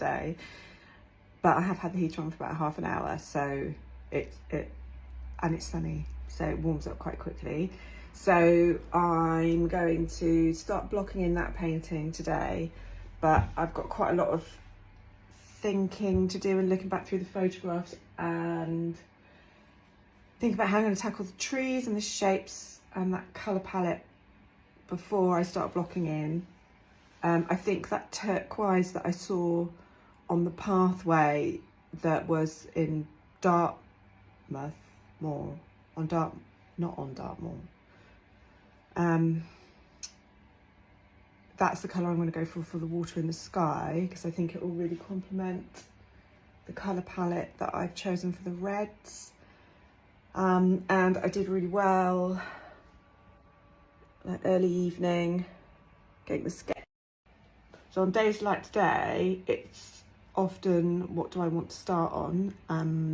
day. But I have had the heater on for about half an hour, so and it's sunny, so it warms up quite quickly. So I'm going to start blocking in that painting today, but I've got quite a lot of thinking to do and looking back through the photographs and think about how I'm going to tackle the trees and the shapes and that colour palette before I start blocking in. I think that turquoise that I saw on the pathway that was in Dartmouth Moor, not on Dartmoor. That's the colour I'm going to go for the water in the sky, because I think it will really complement the colour palette that I've chosen for the reds. And I did really well, like early evening, getting the sketch. So on days like today, it's often what do I want to start on,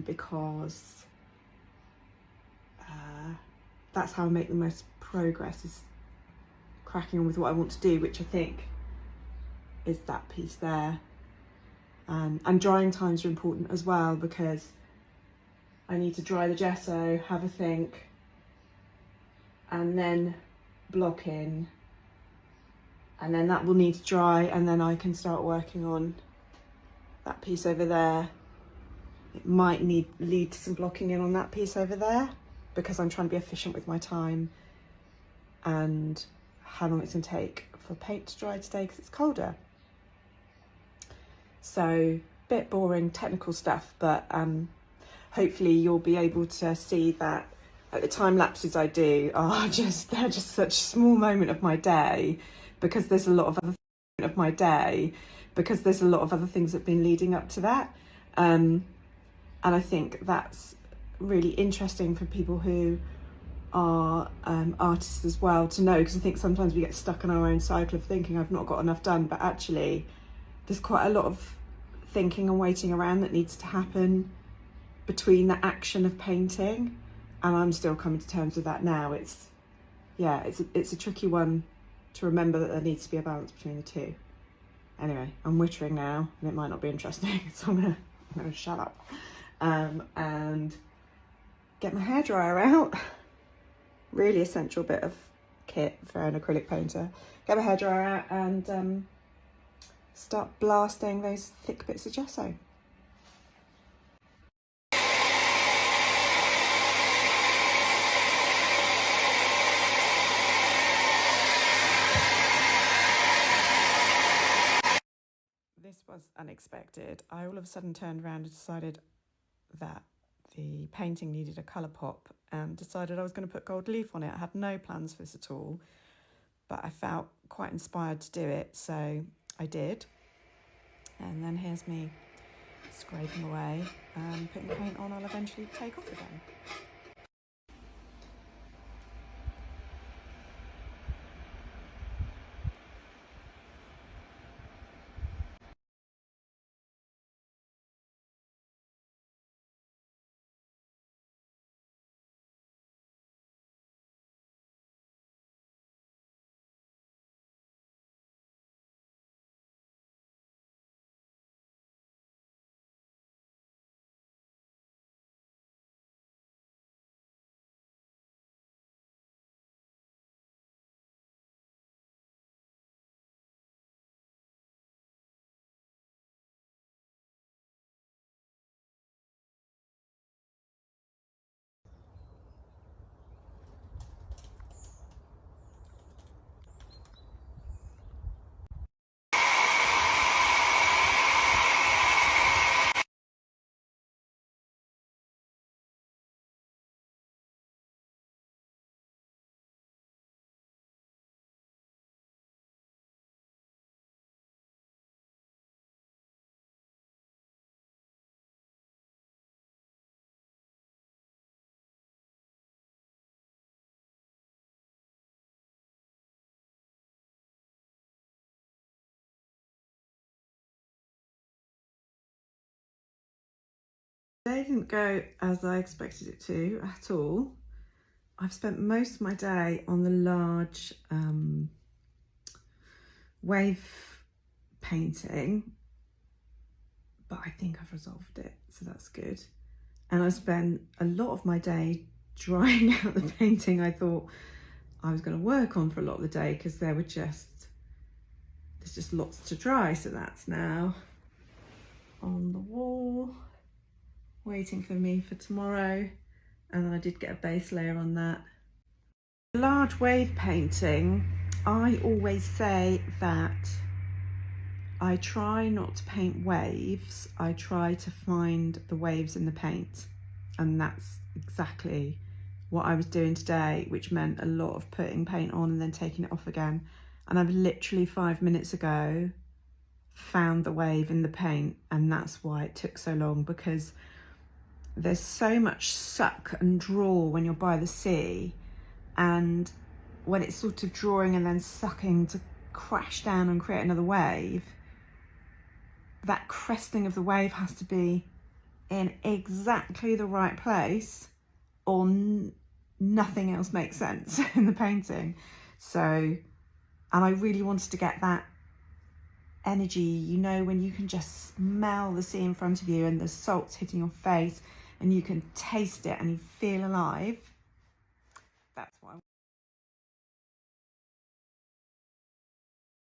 because that's how I make the most progress, is cracking on with what I want to do, which I think is that piece there. And drying times are important as well, because I need to dry the gesso, have a think, and then block in, and then that will need to dry, and then I can start working on that piece over there. It might lead to some blocking in on that piece over there, because I'm trying to be efficient with my time and how long it's going to take for paint to dry today, because it's colder. So, bit boring technical stuff, but hopefully you'll be able to see that the time lapses I do are they're just such a small moment of my day, because there's a lot of other things that have been leading up to that. And I think that's really interesting for people who are artists as well to know, because I think sometimes we get stuck in our own cycle of thinking I've not got enough done, but actually there's quite a lot of thinking and waiting around that needs to happen between the action of painting, and I'm still coming to terms with that now. It's a tricky one to remember, that there needs to be a balance between the two. Anyway, I'm wittering now, and it might not be interesting, so I'm gonna shut up and get my hairdryer out. Really essential bit of kit for an acrylic painter. Get my hairdryer out and start blasting those thick bits of gesso. This was unexpected. I all of a sudden turned around and decided that the painting needed a colour pop, and decided I was going to put gold leaf on it. I had no plans for this at all, but I felt quite inspired to do it, so I did. And then here's me scraping away and putting paint on I'll eventually take off again. Today didn't go as I expected it to at all. I've spent most of my day on the large wave painting, I think I've resolved it, so that's good. And I spent a lot of my day drying out the painting I thought I was going to work on for a lot of the day, because there's just lots to dry. So that's now on the wall, waiting for me for tomorrow. And then I did get a base layer on that. Large wave painting, I always say that I try not to paint waves, I try to find the waves in the paint. And that's exactly what I was doing today, which meant a lot of putting paint on and then taking it off again. And I've literally 5 minutes ago found the wave in the paint, and that's why it took so long, because there's so much suck and draw when you're by the sea, and when it's sort of drawing and then sucking to crash down and create another wave, that cresting of the wave has to be in exactly the right place, or nothing else makes sense in the painting. So, and I really wanted to get that energy, you know, when you can just smell the sea in front of you and the salt's hitting your face and you can taste it and you feel alive. That's what I